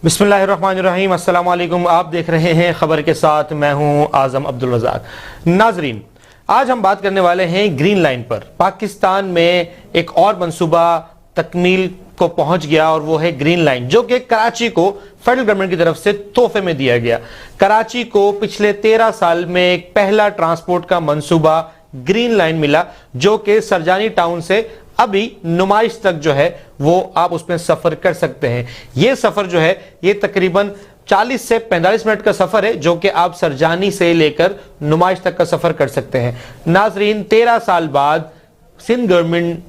बिस्मिल्लाहिर्रहमानिर्रहीम, अस्सलाम वालेकुम। आप देख रहे हैं खबर के साथ, मैं हूं आजम अब्दुल रज़ाक। नाजरीन, आज हम बात करने वाले हैं ग्रीन लाइन पर। पाकिस्तान में एक और मंसूबा तकमील को पहुंच गया और वो है ग्रीन लाइन, जो कि कराची को फेडरल गवर्नमेंट की तरफ से तोहफे में दिया गया। कराची को पिछले 13 साल में एक पहला ट्रांसपोर्ट का मंसूबा ग्रीन लाइन मिला, जो कि सरजानी टाउन से अभी नुमाइश तक जो है वो आप उसमें सफर कर सकते हैं। ये सफर जो है ये तकरीबन 40 से 45 मिनट का सफर है, जो कि आप सरजानी से लेकर नुमाइश तक का सफर कर सकते हैं। नाजरीन, 13 साल बाद सिंध गवर्नमेंट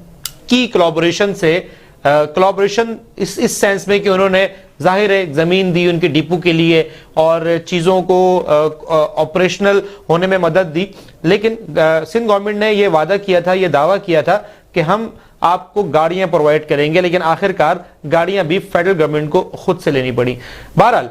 की कोलैबोरेशन से कोलैबोरेशन इस सेंस में कि उन्होंने जाहिर है जमीन दी उनके डिपो के लिए और चीजों को ऑपरेशनल होने में मदद दी, लेकिन सिंध गवर्नमेंट ने यह वादा किया था, यह दावा किया था कि हम आपको गाड़ियां प्रोवाइड करेंगे, लेकिन आखिरकार गाड़ियां भी फेडरल गवर्नमेंट को खुद से लेनी पड़ी। बहरहाल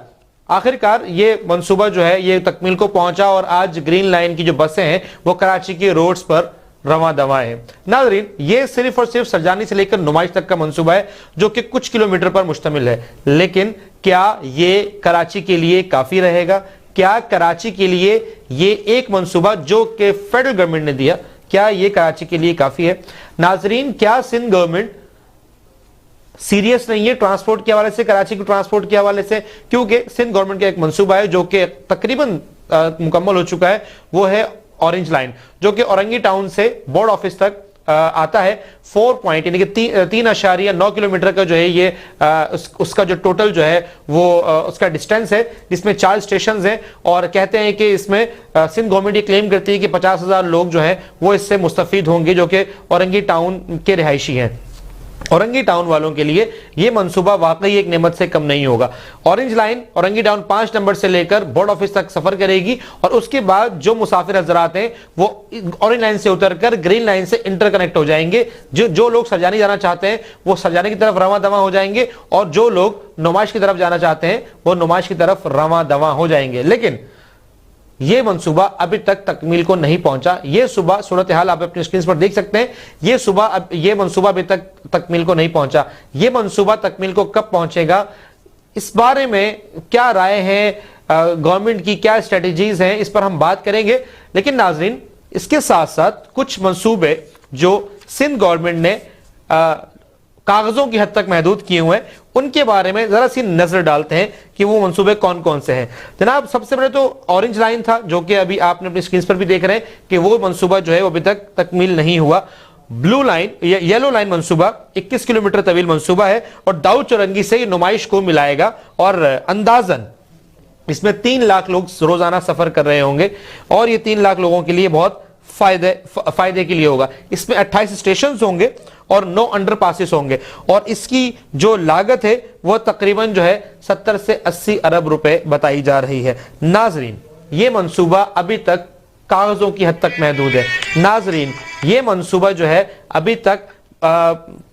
आखिरकार ये मंसूबा जो है ये तकमील को पहुंचा और आज ग्रीन लाइन की जो बसें हैं वो कराची के रोड्स पर रवां दवा है। नाजरीन, ये सिर्फ और सिर्फ सरजानी से लेकर नुमाइश तक का मंसूबा है, जो कि कुछ किलोमीटर पर मुश्तमिल है। लेकिन क्या ये कराची के लिए काफी रहेगा? क्या कराची के लिए ये एक मंसूबा जो कि फेडरल गवर्नमेंट ने दिया, क्या ये कराची के लिए काफी है? नाजरीन, क्या सिंध गवर्नमेंट सीरियस नहीं है ट्रांसपोर्ट के हवाले से, कराची के ट्रांसपोर्ट के हवाले से? क्योंकि सिंध गवर्नमेंट का एक मंसूबा है जो कि तकरीबन मुकम्मल हो चुका है, वो है ऑरेंज लाइन, जो कि औरंगी टाउन से बोर्ड ऑफिस तक आता है। 4 पॉइंट यानी कि 3.9 किलोमीटर का जो है ये उसका जो टोटल जो है वो उसका डिस्टेंस है, जिसमें 4 स्टेशन हैं। और कहते हैं कि इसमें सिंध गवर्नमेंट ये क्लेम करती है कि 50,000 लोग जो हैं वो इससे मुस्तफीद होंगे, जो कि औरंगी टाउन के रिहायशी हैं। औरंगी टाउन वालों के लिए यह मंसूबा वाकई एक नेमत से कम नहीं होगा। Orange line Orangi town 5 number से लेकर बोर्ड ऑफिस तक सफर करेगी और उसके बाद जो मुसाफिर हजरात हैं वो ऑरेंज लाइन से उतरकर ग्रीन लाइन से इंटरकनेक्ट हो जाएंगे। जो लोग सरजानी जाना चाहते हैं वो सरजानी की तरफ रवां दवा हो जाएंगे और जो लोग नुमाइश की तरफ जाना चाहते हैं वो नुमाइश की तरफ रवां दवा हो जाएंगे। लेकिन यह मंसूबा अभी तक तकमील को नहीं पहुंचा। यह सुबह सूरत हाल आप अपनी स्क्रीन पर देख सकते हैं। यह मंसूबा अभी तक तकमील को नहीं पहुंचा। यह मंसूबा तकमील को कब पहुंचेगा, इस बारे में क्या राय है गवर्नमेंट की, क्या स्ट्रेटेजीज हैं, इस पर हम बात करेंगे। लेकिन नाजरीन, इसके साथ साथ कुछ मंसूबे जो सिंध गवर्नमेंट ने कागजों की हद तक महदूद किए हुए हैं, उनके बारे में जरा सी नजर डालते हैं कि वो मंसूबे कौन कौन से हैं। जनाब, सबसे पहले तो ऑरेंज लाइन था, जो कि अभी आपने अपनी स्क्रीन पर भी देख रहे हैं कि वो मंसूबा जो है वो अभी तक तकमील नहीं हुआ। ब्लू लाइन, येलो लाइन मंसूबा 21 किलोमीटर तवील मंसूबा है और दाऊद चौरंगी से नुमाइश को मिलाएगा और अंदाजन इसमें 3 लाख लोग रोजाना सफर कर रहे होंगे और ये 3 लाख लोगों के लिए बहुत फायदे के लिए होगा। इसमें 28 स्टेशन होंगे और 9 अंडरपासेस होंगे और इसकी जो लागत है वह तकरीबन जो है 70 से 80 अरब रुपए बताई जा रही है। नाजरीन, ये मंसूबा अभी तक कागजों की हद तक महदूद है। नाजरीन, ये मंसूबा जो है अभी तक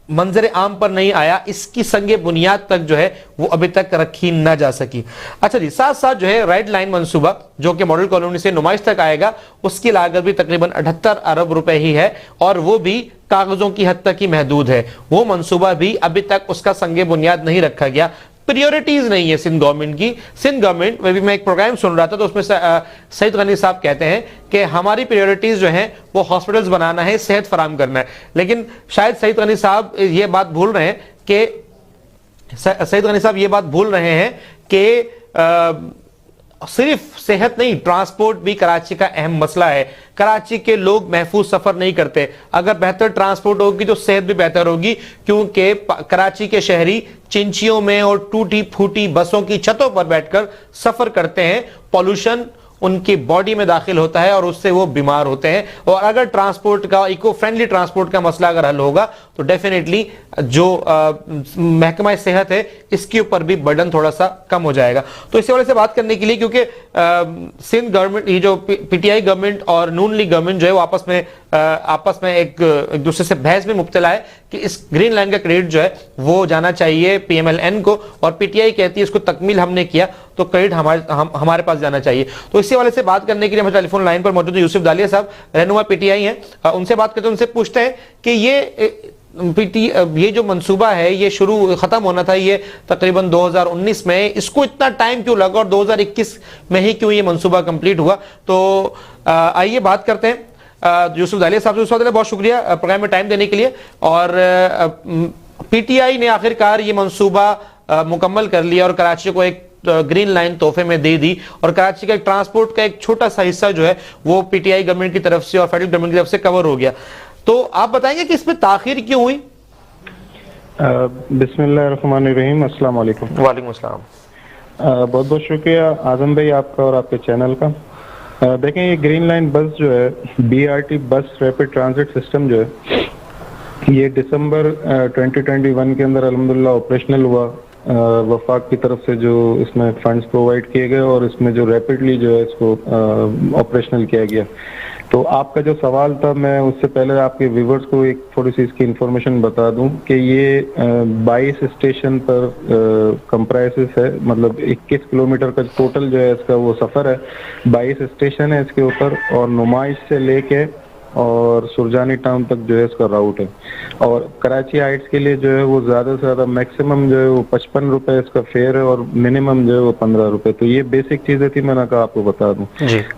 मंजर आम पर नहीं आया, इसकी संगे बुनियाद तक जो है वो अभी तक रखी ना जा सकी। अच्छा जी, साथ साथ जो है रेड लाइन मंसूबा जो कि मॉडल कॉलोनी से नुमाइश तक आएगा, उसकी लागत भी तकरीबन 78 अरब रुपए ही है और वो भी कागजों की हद तक ही महदूद है। वो मंसूबा भी अभी तक उसका संगे बुनियाद नहीं रखा गया। प्रायोरिटीज नहीं है सिंध गवर्नमेंट की। सिंध गवर्नमेंट में भी मैं एक प्रोग्राम सुन रहा था तो उसमें सईद गनी साहब कहते हैं कि हमारी प्रायोरिटीज जो हैं वो हॉस्पिटल्स बनाना है, सेहत फराम करना है। लेकिन शायद सईद गनी साहब ये बात भूल रहे हैं कि सिर्फ सेहत नहीं, ट्रांसपोर्ट भी कराची का अहम मसला है। कराची के लोग महफूज सफर नहीं करते। अगर बेहतर ट्रांसपोर्ट होगी तो सेहत भी बेहतर होगी, क्योंकि कराची के शहरी चिंचियों में और टूटी फूटी बसों की छतों पर बैठकर सफर करते हैं। पॉल्यूशन उनकी बॉडी में दाखिल होता है और उससे वो बीमार होते हैं। और अगर ट्रांसपोर्ट का, इको फ्रेंडली ट्रांसपोर्ट का मसला अगर हल होगा तो डेफिनेटली जो महकमा सेहत है इसके ऊपर भी बर्डन थोड़ा सा कम हो जाएगा। तो इसी वजह से बात करने के लिए, क्योंकि सिंध गवर्नमेंट, ये जो पीटीआई गवर्नमेंट और नून लीग गवर्नमेंट जो है वो आपस में एक दूसरे से बहस में मुब्तला है कि इस ग्रीन लाइन का क्रेडिट जो है वो जाना चाहिए पीएमएलएन को, और पीटीआई कहती है इसको तकमील हमने किया तो क्रेडिट हमारे पास जाना चाहिए। तो इसी वाले से बात करने के लिए हमारे टेलीफोन लाइन पर मौजूद यूसुफ दालिया साहब, रहनुमा पीटीआई हैं। उनसे बात करते हैं, उनसे पूछते हैं कि ये ये जो मंसूबा है ये शुरू खत्म होना था ये तकरीबन 2019 में, इसको इतना टाइम क्यों लगा और 2021 में ही क्यों ये मंसूबा कंप्लीट हुआ? तो आइए बात करते हैं यूसुफ दालिया साहब से। यूसुफ दालिया, बहुत शुक्रिया प्रोग्राम में टाइम देने के लिए। और पीटीआई ने आखिरकार ये मंसूबा मुकम्मल कर लिया और कराची को एक ग्रीन लाइन तोहफे में दे दी, और कराची का एक ट्रांसपोर्ट का एक छोटा सा हिस्सा जो है वो पीटीआई गवर्नमेंट की तरफ से और फेडरल गवर्नमेंट की तरफ से कवर हो गया। तो आप बताएंगे कि इसमें ताखीर क्यों हुई? बिस्मिल्लाहिर्रहमानिर्रहीम, अस्सलाम वालेकुम। वालेकुम अस्सलाम। बहुत बहुत शुक्रिया आजम भाई आपका और आपके चैनल का। देखें, ये ग्रीन लाइन बस जो है, बीआरटी बस रैपिड ट्रांजिट सिस्टम जो है, ये दिसंबर 2021 के अंदर अल्हम्दुलिल्लाह ऑपरेशनल हुआ। वफाक की तरफ से जो इसमें फंड्स प्रोवाइड किए गए और इसमें जो रैपिडली जो है इसको ऑपरेशनल किया गया। तो आपका जो सवाल था, मैं उससे पहले आपके व्यूवर्स को एक थोड़ी सी इसकी इंफॉर्मेशन बता दूं कि ये 22 स्टेशन पर कंप्राइसेस है, मतलब 21 किलोमीटर का टोटल जो है इसका वो सफ़र है। 22 स्टेशन है इसके ऊपर, और नुमाइश से लेके और सुरजानी टाउन तक जो है इसका राउट है। और कराची हाइट्स के लिए जो है वो ज़्यादा से ज़्यादा मैक्सिमम जो है वो 55 रुपये इसका फेयर है, और मिनिमम जो है वो 15 रुपये। तो ये बेसिक चीज़ें थी, मैंने कहा आपको बता दूं।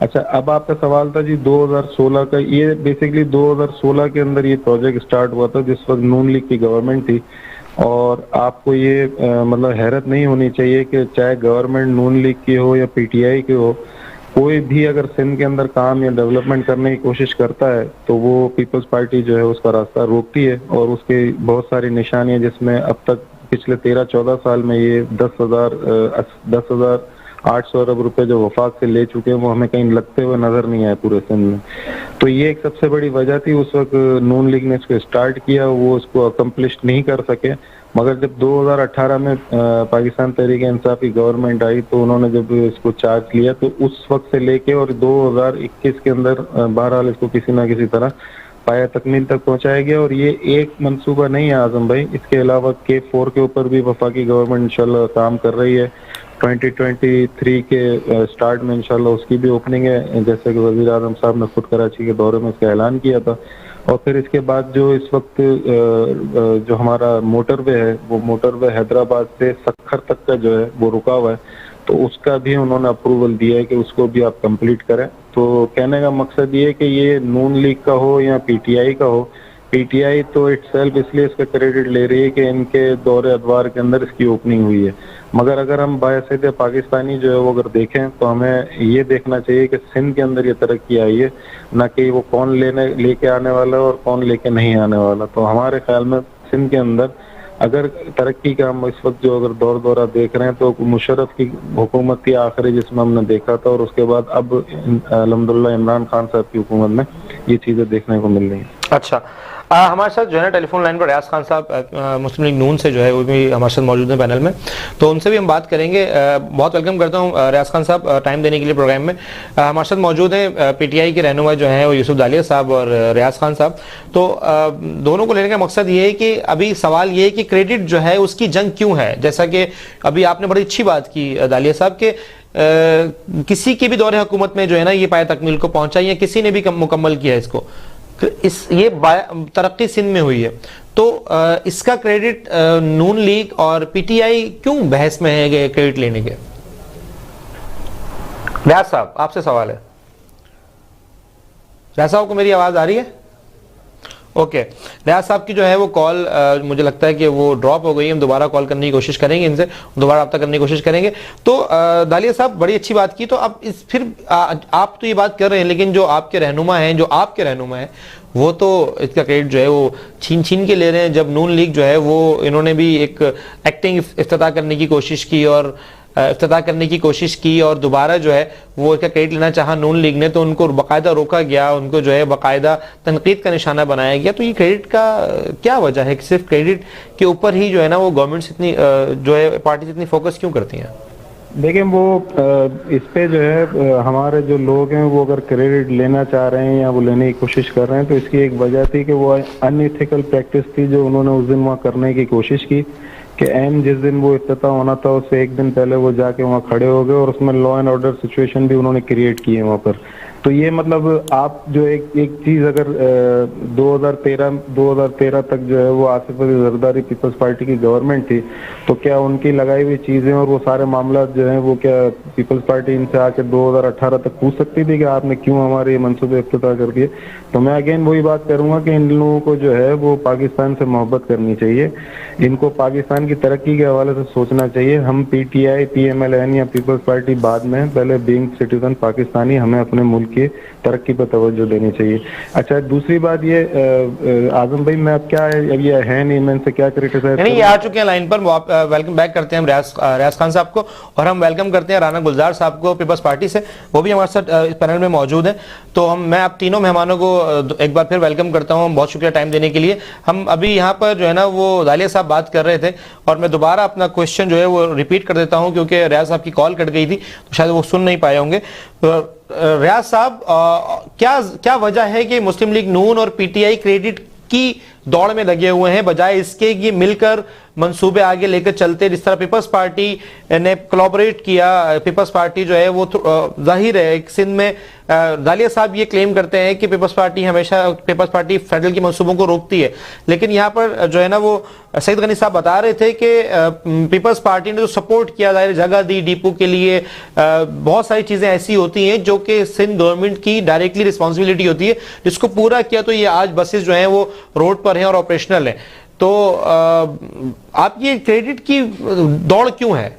अच्छा, अब आपका सवाल था जी 2016 का। ये बेसिकली 2016 के अंदर ये प्रोजेक्ट स्टार्ट हुआ था, जिस वक्त नून लीग की गवर्नमेंट थी। और आपको ये मतलब हैरत नहीं होनी चाहिए कि चाहे गवर्नमेंट नून लीग की हो या पीटीआई की हो, कोई भी अगर सिंध के अंदर काम या डेवलपमेंट करने की कोशिश करता है तो वो पीपल्स पार्टी जो है उसका रास्ता रोकती है। और उसकी बहुत सारी निशानियां, जिसमें अब तक पिछले 13-14 साल में ये 10,800 अरब रुपए जो वफाक से ले चुके हैं, वो हमें कहीं लगते हुए नजर नहीं आए पूरे सिंध में। तो ये एक सबसे बड़ी वजह थी। उस वक्त नून लीग ने इसको स्टार्ट किया, वो इसको अकम्प्लिश नहीं कर सके। मगर जब 2018 में पाकिस्तान तहरीक इंसाफ की गवर्नमेंट आई, तो उन्होंने जब इसको चार्ज लिया, तो उस वक्त से लेके और 2021 के अंदर बहरहाल इसको किसी ना किसी तरह पाया तकमील तक पहुंचाया गया। और ये एक मंसूबा नहीं है आजम भाई, इसके अलावा K4 के ऊपर भी वफाकी गवर्नमेंट इंशाल्लाह काम कर रही है। 2023 के स्टार्ट में इंशाल्लाह उसकी भी ओपनिंग है, जैसे कि वजीर आजम साहब ने खुद कराची के दौरे में इसका ऐलान किया था। और फिर इसके बाद जो इस वक्त जो हमारा मोटरवे है, वो मोटरवे हैदराबाद से सक्खर तक का जो है वो रुका हुआ है, तो उसका भी उन्होंने अप्रूवल दिया है कि उसको भी आप कंप्लीट करें। तो कहने का मकसद ये है कि ये नून लीग का हो या पीटीआई का हो, पीटीआई तो इटसेल्फ इसलिए इसका क्रेडिट ले रही है कि इनके दौरे अदवार के अंदर इसकी ओपनिंग हुई है। मगर अगर हम बायसीधे पाकिस्तानी जो है वो अगर देखें, तो हमें ये देखना चाहिए कि सिंध के अंदर ये तरक्की आई है, ना कि वो कौन लेके आने वाला है और कौन लेके नहीं आने वाला। तो हमारे ख्याल में सिंध के अंदर अगर तरक्की का हम इस वक्त जो अगर दौर दौरा देख रहे हैं, तो मुशर्रफ की हुकूमत थी आखिरी जिसमें हमने देखा था, और उसके बाद अब अल्हम्दुलिल्लाह इमरान खान साहब की हुकूमत में ये चीज़ें देखने को मिल रही हैं। अच्छा, हमारे साथ जो है ना टेलीफोन लाइन पर रियाज खान साहब मुस्लिम लीग नून से जो है वो भी हमारे साथ मौजूद हैं पैनल में, तो उनसे भी हम बात करेंगे। बहुत वेलकम करता हूँ रियाज खान साहब टाइम देने के लिए प्रोग्राम में। हमारे साथ मौजूद हैं पीटीआई के रहनुमा जो हैं वो यूसुफ दालिया साहब और रियाज खान साहब। तो दोनों को लेने का मकसद ये है कि अभी सवाल ये है कि क्रेडिट जो है उसकी जंग क्यों है। जैसा कि अभी आपने बड़ी अच्छी बात की दालिया साहब के किसी के भी दौरे हुकूमत में जो है ना ये पाया तकमील को पहुंचा, या किसी ने भी मुकम्मल किया इसको, ये तरक्की सिंध में हुई है। तो इसका क्रेडिट नून लीग और पीटीआई क्यों बहस में है क्रेडिट लेने के? रियाज साहब, आपसे सवाल है। रियाज साहब को मेरी आवाज आ रही है? ओके, रियाज साहब की जो है वो कॉल मुझे लगता है कि वो ड्रॉप हो गई। हम दोबारा कॉल करने की कोशिश करेंगे, इनसे दोबारा रब्ता करने की कोशिश करेंगे। तो दालिया साहब बड़ी अच्छी बात की। तो अब इस फिर आप तो ये बात कर रहे हैं, लेकिन जो आपके रहनुमा हैं वो तो इसका क्रेडिट जो है वो छीन छीन के ले रहे हैं। जब नून लीग जो है वो इन्होंने भी एक एक्टिंग इफ्तिताह करने की कोशिश की और दोबारा जो है वो इसका क्रेडिट लेना चाहा नून लीग ने, तो उनको बाकायदा रोका गया, उनको जो है बाकायदा तनकीद का निशाना बनाया गया। तो ये क्रेडिट का क्या वजह है कि सिर्फ क्रेडिट के ऊपर ही जो है ना वो गवर्नमेंट इतनी जो है पार्टी इतनी फोकस क्यों करती हैं? देखिए, वो इस पे जो है हमारे जो लोग हैं वो अगर क्रेडिट लेना चाह रहे हैं या वो लेने की कोशिश कर रहे हैं, तो इसकी एक वजह थी कि वो अनइथिकल प्रैक्टिस थी जो उन्होंने उस दिन वहाँ करने की कोशिश की कि एन जिस दिन वो इफ्तिताह होना था उससे एक दिन पहले वो जाके वहाँ खड़े हो गए और उसमें लॉ एंड ऑर्डर सिचुएशन भी उन्होंने क्रिएट की है वहाँ पर। तो ये मतलब आप जो एक चीज अगर 2013 तक जो है वो आसिफ अली जरदारी पीपल्स पार्टी की गवर्नमेंट थी, तो क्या उनकी लगाई हुई चीजें और वो सारे मामला जो है वो क्या पीपल्स पार्टी इनसे आके 2018 तक पूछ सकती थी कि आपने क्यों हमारे मंसूबे इफ्तिताह कर दिए? तो मैं अगेन वही बात करूंगा कि इन लोगों को जो है वो पाकिस्तान से मोहब्बत करनी चाहिए, इनको पाकिस्तान की तरक्की के हवाले से सोचना चाहिए। हम पीटीआई, पीएमएलएन या पीपल्स पार्टी बाद में, पहले बीइंग सिटीजन पाकिस्तानी हमें अपने मुल्क की तरक्की पर तवज्जो देनी चाहिए। अच्छा, दूसरी बात ये आजम भाई, मैं अब क्या अब ये है नहीं, मैं इनसे क्या क्रिटिसाइज नहीं, ये आ चुके हैं लाइन पर। वेलकम बैक करते हैं हम रियाज खान साहब को, और हम वेलकम करते हैं राना गुलजार साहब को पीपल्स पार्टी से, वो भी हमारे साथ इस पैनल में मौजूद हैं। तो मैं आप तीनों मेहमानों को एक बार फिर वेलकम करता हूं, बहुत शुक्रिया टाइम देने के लिए। हम अभी यहाँ पर जो है ना वो दालिया साहब बात कर रहे थे, और मैं दोबारा अपना क्वेश्चन जो है वो रिपीट कर देता हूं क्योंकि रियाज साहब की कॉल कट गई थी, तो शायद वो सुन नहीं पाए होंगे। रियाज साहब, क्या वजह है कि मुस्लिम लीग नून और पीटीआई क्रेडिट की दौड़ में लगे हुए हैं, बजाय इसके कि मिलकर मंसूबे आगे लेकर चलते? जिस तरह पीपल्स पार्टी ने कोलैबोरेट किया, पीपल्स पार्टी जो है वो जाहिर है सिंध में दालिया साहब ये क्लेम करते हैं कि पीपल्स पार्टी फेडरल के मंसूबों को रोकती है, लेकिन यहाँ पर जो है ना वो सईद गनी साहब बता रहे थे कि पीपल्स पार्टी ने जो सपोर्ट किया, जाहिर जगह दी डिपो के लिए, बहुत सारी चीजें ऐसी होती हैं जो कि सिंध गवर्नमेंट की डायरेक्टली रिस्पॉन्सिबिलिटी होती है, जिसको पूरा किया तो ये आज बसेस जो हैं वो रोड पर हैं और ऑपरेशनल हैं। तो आप ये क्रेडिट की दौड़ क्यों है?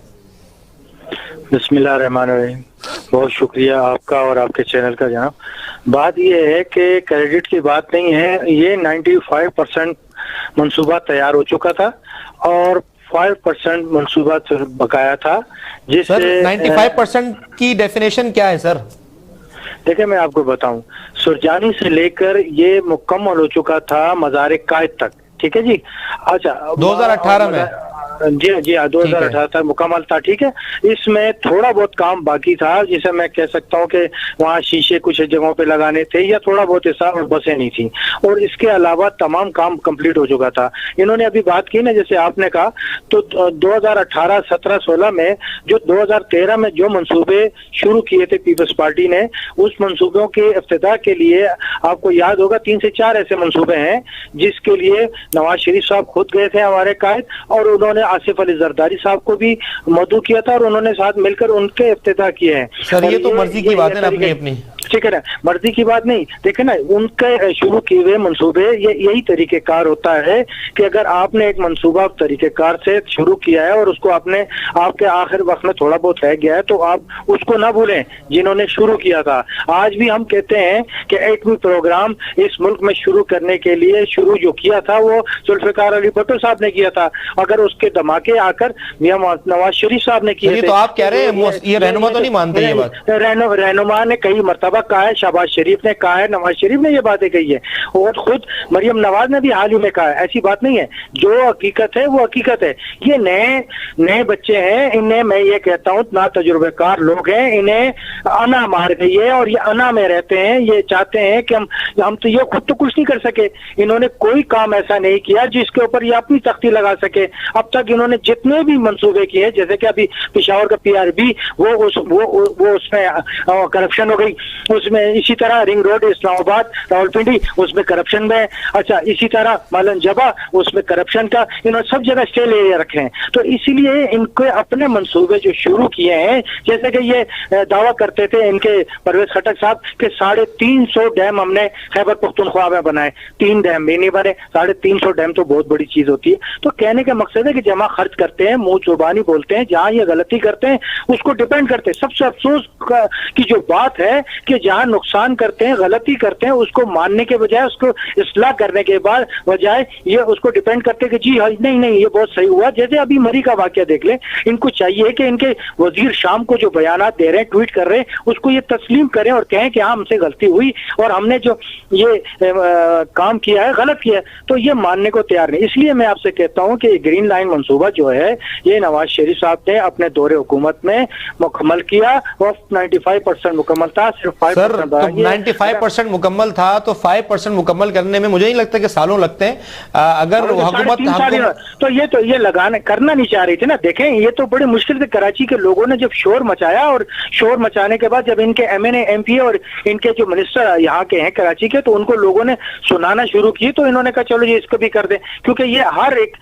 बिस्मिल्लाहिर्रहमानिर्रहीम, बहुत शुक्रिया आपका और आपके चैनल का जनाब। बात यह है कि क्रेडिट की बात नहीं है, ये 95% मंसूबा तैयार हो चुका था और 5% मंसूबा बकाया था, जिससे 95% की डेफिनेशन क्या है सर? देखिए मैं आपको बताऊं, सुरजानी से लेकर ये मुकम्मल हो चुका था मज़ार कायद तक, ठीक है जी। अच्छा, 2018 में? जी जी हाँ, 2018 तक मुकम्मल था, ठीक है। इसमें थोड़ा बहुत काम बाकी था, जिसे मैं कह सकता हूँ कि वहाँ शीशे कुछ जगहों पे लगाने थे या थोड़ा बहुत हिस्सा, और बसें नहीं थी, और इसके अलावा तमाम काम कंप्लीट हो चुका था। इन्होंने अभी बात की ना, जैसे आपने कहा, तो 2018, 17, 16 में जो 2013 में जो मंसूबे शुरू किए थे पीपल्स पार्टी ने, उस मंसूबों के इफ्तिताह के लिए आपको याद होगा 3 से 4 ऐसे मंसूबे हैं जिसके लिए नवाज शरीफ साहब खुद गए थे हमारे कायद, और उन्होंने आसिफ अली जरदारी साहब को भी मदऊ किया था, और उन्होंने साथ मिलकर उनके इफ्तिताह किए हैं। सर ये तो मर्जी की बात है ना, अपनी ठीक है ना, मर्जी की बात नहीं। देखे ना, उनके शुरू किए हुए मंसूबे, यही तरीकेकार होता है कि अगर आपने एक मंसूबा तरीकेकार से शुरू किया है और उसको आपके आखिर वक्त में थोड़ा बहुत रह गया है, तो आप उसको ना भूलें जिन्होंने शुरू किया था। आज भी हम कहते हैं कि एटमी प्रोग्राम इस मुल्क में शुरू करने के लिए शुरू जो किया था वो जुल्फिकार अली भुट्टो साहब ने किया था, अगर उसके धमाके आकर मियां नवाज शरीफ साहब ने किए थे। तो आप कह रहे हैं ये रहनुमा तो नहीं मानते ये बात? रहनुमा ने कई मरतबा कहा है, शहबाज शरीफ ने कहा है, नवाज शरीफ ने ये बातें कही है, और खुद मरियम नवाज ने भी हाल ही में कहा है। ऐसी बात नहीं है, जो हकीकत है वो हकीकत है। ये नए बच्चे हैं, इन्हें मैं ये कहता हूँ ना तजुर्बेकार लोग हैं, इन्हें अना मार गई है और ये अना में रहते हैं। ये चाहते हैं कि हम तो ये खुद तो कुछ नहीं कर सके, इन्होंने कोई काम ऐसा नहीं किया जिसके ऊपर ये अपनी तख्ती लगा सके। अब तक इन्होंने जितने भी मंसूबे किए, जैसे कि अभी पेशावर का PRB वो उसमें करप्शन हो गई, उसमें इसी तरह रिंग रोड इस्लामाबाद रावलपिंडी उसमें करप्शन में, अच्छा इसी तरह मालन जबा उसमें करप्शन का इन्होंने सब जगह स्टे ले रखे हैं। तो इसीलिए इनके अपने मंसूबे जो शुरू किए हैं, जैसे कि ये दावा करते थे इनके परवेज खटक साहब कि 350 डैम हमने खैबर पख्तूनख्वा में बनाए, 3 डैम भी नहीं बने। 350 डैम तो बहुत बड़ी चीज होती है। तो कहने का मकसद है कि जमा खर्च करते हैं, मुंह जुबानी बोलते हैं, जहां ये गलती करते हैं उसको डिपेंड करते हैं। सबसे अफसोस की जो बात है कि जहां नुकसान करते हैं, गलती करते हैं, उसको मानने के बजाय, उसको इस्लाह करने के बाद बजाय ये उसको डिपेंड करते हैं कि जी नहीं ये बहुत सही हुआ। जैसे अभी मरी का वाकया देख ले, इनको चाहिए कि इनके वजीर शाम को जो बयानात दे रहे हैं, ट्वीट कर रहे हैं, उसको ये तस्लीम करें और कहें कि हाँ हमसे गलती हुई और हमने जो ये काम किया है गलत किया है, तो ये मानने को तैयार नहीं। इसलिए मैं आपसे कहता हूं कि ग्रीन लाइन मंसूबा जो है ये नवाज शरीफ साहब ने अपने दौरे हुकूमत में मुकम्मल किया, और 95% मुकम्मल था, सिर्फ सर तो 95% मुकम्मल था, तो 5% मुकम्मल करने में मुझे नहीं लगता कि सालों लगते हैं। अगर हुकूमत तो ये लगाने करना नहीं चाह रही थी ना। देखें, ये तो बड़ी मुश्किल से कराची के लोगों ने जब शोर मचाया, और शोर मचाने के बाद जब इनके MNA MP और इनके जो मिनिस्टर यहाँ के हैं कराची के, तो उनको लोगों ने सुनाना शुरू की, तो इन्होंने कहा चलो जी इसको भी कर दें, क्योंकि ये हर एक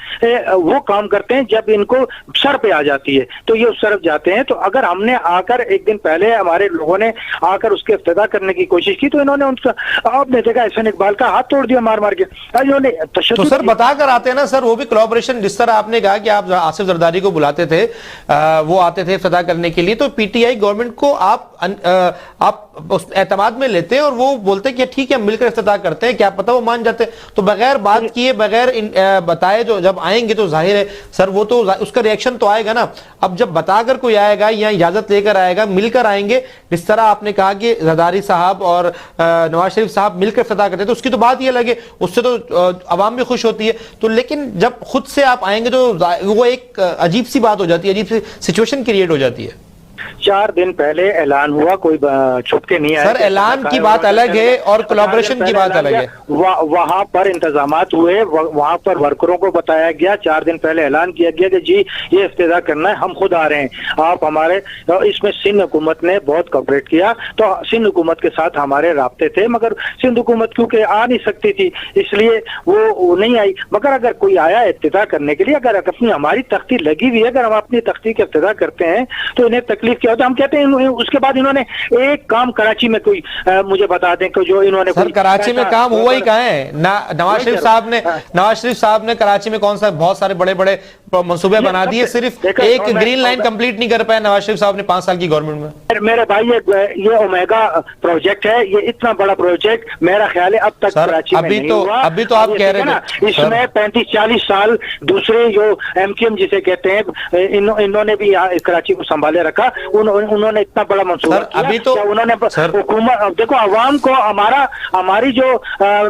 वो काम करते हैं जब इनको सर पे आ जाती है तो ये उस तरफ जाते हैं। तो अगर हमने आकर एक दिन पहले हमारे लोगों ने आकर उसके इफ्तिदा करने की कोशिश की, तो इन्होंने उनका, आपने देखा एहसान इकबाल का हाथ तोड़ दिया मार मार के। इन्होंने तो सर बता कर आते हैं ना सर, वो भी कोलैबोरेशन, जिस तरह आपने कहा कि आप आसिफ जरदारी को बुलाते थे, वो आते थे इफ्तिदा करने के लिए, तो PTI गवर्नमेंट को आप उस एतमाद में लेते हैं और वो बोलते हैं कि ठीक है मिलकर इफ्तिदा करते हैं, क्या पता वो मान जाते हैं। तो बगैर बात किए, बगैर बताए जो जब आएंगे तो जाहिर है सर वो तो उसका रिएक्शन तो आएगा ना। अब जब बताकर कोई आएगा या इजाजत लेकर आएगा, मिलकर आएंगे, जिस तरह आपने कहा कि जरदारी साहब और नवाज शरीफ साहब मिलकर इफ्तिदा करते हैं, तो उसकी तो बात ये लगे, उससे तो अवाम भी खुश होती है। तो लेकिन जब खुद से आप आएंगे तो वो एक अजीब सी बात हो जाती है, अजीब सी सिचुएशन क्रिएट हो जाती है। 4 दिन पहले ऐलान हुआ, कोई छुप के नहीं आया। सर ऐलान की बात अलग है और कोलैबोरेशन की बात अलग है। वहां पर इंतजामात हुए, वहां पर वर्करों को बताया गया, 4 दिन पहले ऐलान किया गया कि जी ये इफ्तिदा करना है, हम खुद आ रहे हैं, आप हमारे। इसमें सिंध हुकूमत ने बहुत कॉपरेट किया, तो सिंध हुकूमत के साथ हमारे राब्ते थे, मगर सिंध हुकूमत क्योंकि आ नहीं सकती थी इसलिए वो नहीं आई। मगर अगर कोई आया इफ्तिदा करने के लिए, अगर अपनी हमारी तख्ती लगी हुई है, अगर हम अपनी तख्ती का इफ्तिदा करते हैं तो इन्हें तकलीफ क्या होता है। हम कहते हैं उसके बाद इन्होंने एक काम कराची में कोई मुझे बता दें कि जो इन्होंने सर कराची में काम हुआ ही कहाँ है? नवाज शरीफ साहब ने कराची में कौन सा बहुत सारे बड़े बड़े मंसूबे बना दिए, सिर्फ एक ग्रीन लाइन कंप्लीट नहीं कर पाए नवाज शरीफ साहब ने 5 साल की गवर्नमेंट में। मेरे भाई ये ओमेगा प्रोजेक्ट है, ये इतना बड़ा प्रोजेक्ट मेरा ख्याल है अब तक कराची में नहीं हुआ। अभी तो आप कह रहे हैं इसमें 35-40 साल दूसरे जो MQM जिसे कहते हैं, इन्होंने भी कराची को संभाले रखा, उन्होंने इतना बड़ा मंसूबा किया। अभी तो उन्होंने हुकूमत, देखो आवाम को, हमारी जो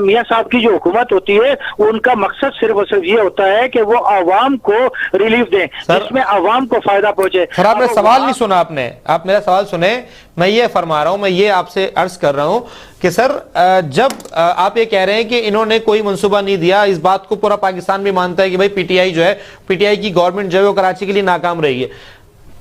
मियां साहब की जो हुकूमत होती है, उनका मकसद सिर्फ और सिर्फ ये होता है कि वो आवाम को रिलीफ दें, जिसमें आवाम को फायदा पहुंचे। सर आपने सवाल नहीं सुना, आप मेरा सवाल सुने। मैं ये फरमा रहा हूं, मैं ये आपसे अर्ज कर रहा हूं कि सर जब आप ये कह रहे हैं कि इन्होंने कोई मंसूबा नहीं दिया, इस बात को पूरा पाकिस्तान भी मानता है कि भाई PTI जो है, PTI की गवर्नमेंट जो है वो कराची के लिए नाकाम रही है।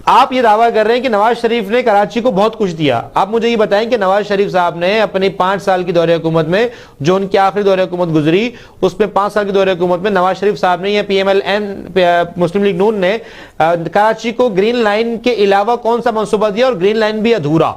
आप ये दावा कर रहे हैं कि नवाज शरीफ ने कराची को बहुत कुछ दिया। आप मुझे ये बताएं कि नवाज शरीफ साहब ने अपनी 5 साल की दौरे हुकूमत में, जो उनकी आखिरी दौरे हुकूमत गुजरी, उसमें 5 साल की दौरे हुकूमत में नवाज शरीफ साहब ने या PMLN मुस्लिम लीग नून ने कराची को ग्रीन लाइन के अलावा कौन सा मंसूबा दिया? और ग्रीन लाइन भी अधूरा,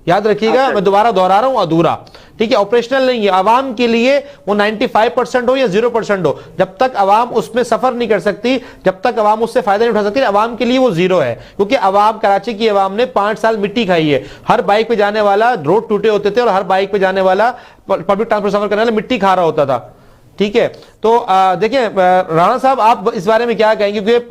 याद रखिएगा, मैं दोबारा दोहरा रहा हूं, अधूरा, ठीक है, ऑपरेशनल नहीं है। आवाम के लिए वो 95% हो या 0% हो, जब तक आवाम उसमें सफर नहीं कर सकती, जब तक आवाम उससे फायदा नहीं उठा सकती, आवाम के लिए वो 0 है। क्योंकि आवाम, कराची की आवाम ने 5 साल मिट्टी खाई है। हर बाइक पे जाने वाला, रोड टूटे होते थे और हर बाइक पे जाने वाला, पब्लिक ट्रांसपोर्ट सफर करने वाला मिट्टी खा रहा होता था, ठीक है। तो देखिए राणा साहब, आप इस बारे में क्या कहेंगे? क्योंकि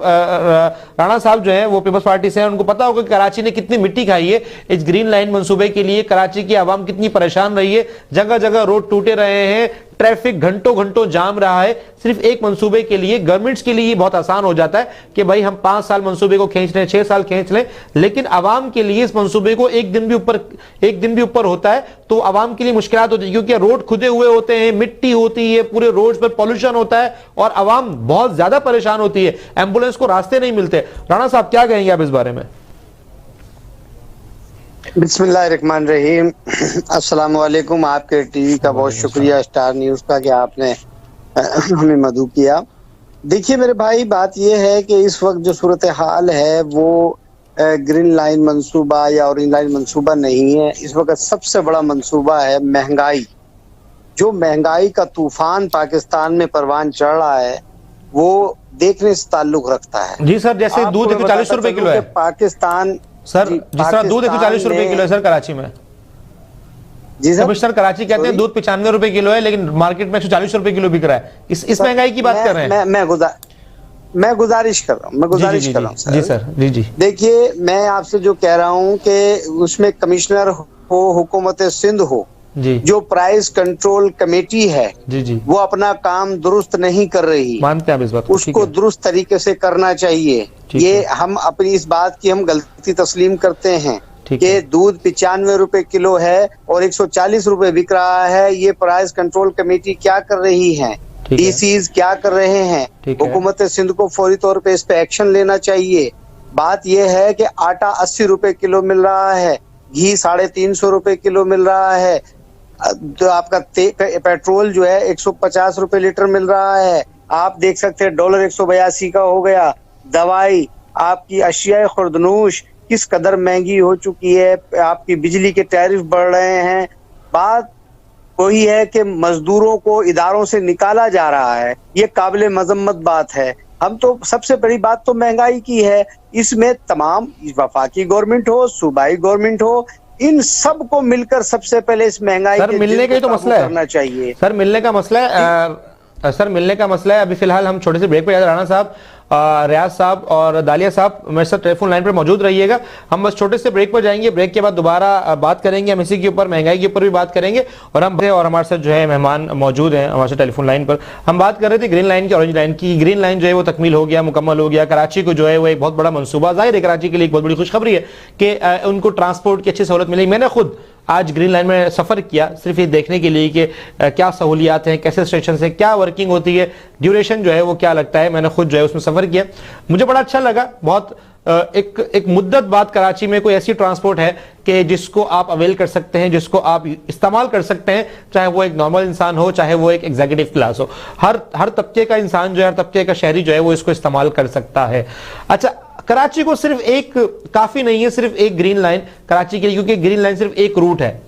राणा साहब जो हैं वो पीपल्स पार्टी से हैं, उनको पता होगा कि कराची ने कितनी मिट्टी खाई है इस ग्रीन लाइन मंसूबे के लिए, कराची की आवाम कितनी परेशान रही है, जगह जगह रोड टूटे रहे हैं, ट्रैफिक घंटों घंटों जाम रहा है, सिर्फ एक मंसूबे के लिए। गवर्नमेंट्स के लिए बहुत आसान हो जाता है कि भाई हम 5 साल मंसूबे को खींच लें, 6 साल खींच लें, लेकिन आवाम के लिए इस मंसूबे को एक दिन भी ऊपर होता है तो आवाम के लिए मुश्किलात होती है, क्योंकि रोड खुदे हुए होते हैं, मिट्टी होती है, पूरे रोड पर पॉल्यूशन होता है और आवाम बहुत ज्यादा परेशान होती है, एम्बुलेंस को रास्ते नहीं मिलते। राणा साहब क्या कहेंगे आप इस बारे में? बिस्मिल्लाहिर्रहमानिर्रहीम। अस्सलाम वालेकुम। आपके टीवी का बहुत शुक्रिया, स्टार न्यूज का, कि आपने हमें मदऊ किया। देखिए मेरे भाई, बात यह है कि इस वक्त जो सूरत हाल है वो ग्रीन लाइन मंसूबा या ऑरेंज लाइन मंसूबा नहीं है। इस वक्त सबसे बड़ा मंसूबा है महंगाई। जो महंगाई का तूफान पाकिस्तान में परवान चढ़ रहा है वो देखने से ताल्लुक रखता है। जी सर, जैसे दूध 140 रुपए किलो है पाकिस्तान, सर, जिस तरह दूध 140 रुपए किलो है सर कराची में। जी सर, कमिश्नर कराची कहते हैं दूध 95 रुपए किलो है, लेकिन मार्केट में 140 रुपए किलो बिक रहा है। इस महंगाई की बात कर रहे हैं। मैं गुजारिश कर रहा हूँ सर। जी सर, जी। देखिए मैं आपसे जो कह रहा हूँ कि उसमें कमिश्नर हो, हुकूमत सिंध हो, जी, जो प्राइस कंट्रोल कमेटी है, जी, वो अपना काम दुरुस्त नहीं कर रही। मानते हैं आप इस बात को? उसको दुरुस्त तरीके से करना चाहिए। ये हम अपनी इस बात की हम गलती तस्लीम करते हैं, कि दूध 95 रुपए किलो है और 140 रुपए बिक रहा है। ये प्राइस कंट्रोल कमेटी क्या कर रही है, डीसीज क्या कर रहे हैं? हुकूमत सिंध को फौरी तौर पे इस पे एक्शन लेना चाहिए। बात यह है कि आटा 80 रुपए किलो मिल रहा है, घी 350 रुपए किलो मिल रहा है, तो आपका पेट्रोल जो है 150 रुपए लीटर मिल रहा है। आप देख सकते हैं डॉलर 182 का हो गया। दवाई, आपकी अशिया खुर्दनूश किस कदर महंगी हो चुकी है, आपकी बिजली के टैरिफ बढ़ रहे हैं। बात वही है कि मजदूरों को इदारों से निकाला जा रहा है, ये काबिल मजम्मत बात है। हम तो सबसे बड़ी बात तो महंगाई की है, इसमें तमाम वफाकी गवर्नमेंट हो, सूबाई गवर्नमेंट हो, इन सब को मिलकर सबसे पहले इस महंगाई सर मिलने का ही तो मसला है, करना चाहिए। सर मिलने का मसला है, सर मिलने का मसला है। अभी फिलहाल हम छोटे से ब्रेक पे, राणा साहब, रियाज साहब और दालिया साहब मेरे साथ टेलीफोन लाइन पर मौजूद रहिएगा। हम बस छोटे से ब्रेक पर जाएंगे, ब्रेक के बाद दोबारा बात करेंगे हम इसी के ऊपर, महंगाई के ऊपर भी बात करेंगे। और हमारे साथ जो है मेहमान मौजूद हैं हमारे साथ टेलीफोन लाइन पर। हम बात कर रहे थे ग्रीन लाइन की, ऑरेंज लाइन की। ग्रीन लाइन जो है वो तकमील हो गया, मुकम्मल हो गया। कराची को जो है वो एक बहुत बड़ा मंसूबा, जाहिर है कराची के लिए एक बहुत बड़ी खुशखबरी है कि उनको ट्रांसपोर्ट की अच्छी सहूलत मिलेगी। मैंने खुद आज ग्रीन लाइन में सफर किया सिर्फ ये देखने के लिए कि क्या सहूलियात हैं, कैसे स्टेशन है, क्या वर्किंग होती है, ड्यूरेशन जो है वो क्या लगता है। मैंने खुद जो है उसमें सफर किया, मुझे बड़ा अच्छा लगा। बहुत एक मुद्दत बाद कराची में कोई ऐसी ट्रांसपोर्ट है कि जिसको आप अवेल कर सकते हैं, जिसको आप इस्तेमाल कर सकते हैं, चाहे वो एक नॉर्मल इंसान हो, चाहे वो एक एग्जीक्यूटिव क्लास हो। हर तबके का इंसान जो है, हर तबके का शहरी जो है वो इसको इस्तेमाल कर सकता है। अच्छा, कराची को सिर्फ एक काफी नहीं है, सिर्फ एक ग्रीन लाइन कराची के लिए, क्योंकि ग्रीन लाइन सिर्फ एक रूट है,